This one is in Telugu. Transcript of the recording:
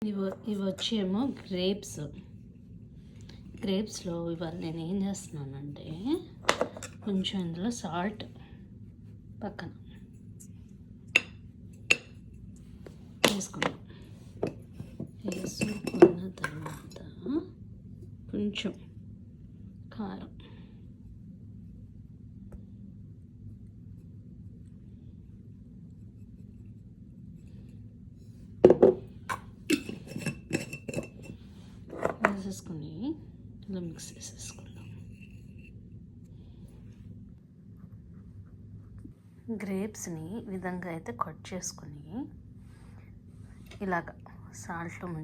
ఇవి వచ్చేమో గ్రేప్స్లో ఇవాళ నేను ఏం చేస్తున్నానంటే కొంచెం ఇందులో సాల్ట్ పక్కన వేసుకున్నాం. వేసుకున్న తర్వాత కొంచెం కారం, వేసేసుకుని ఇలా మిక్స్ చేసేసుకుందాం. గ్రేప్స్ని ఈ విధంగా అయితే కట్ చేసుకుని ఇలాగ సాల్ట్లో ముంచి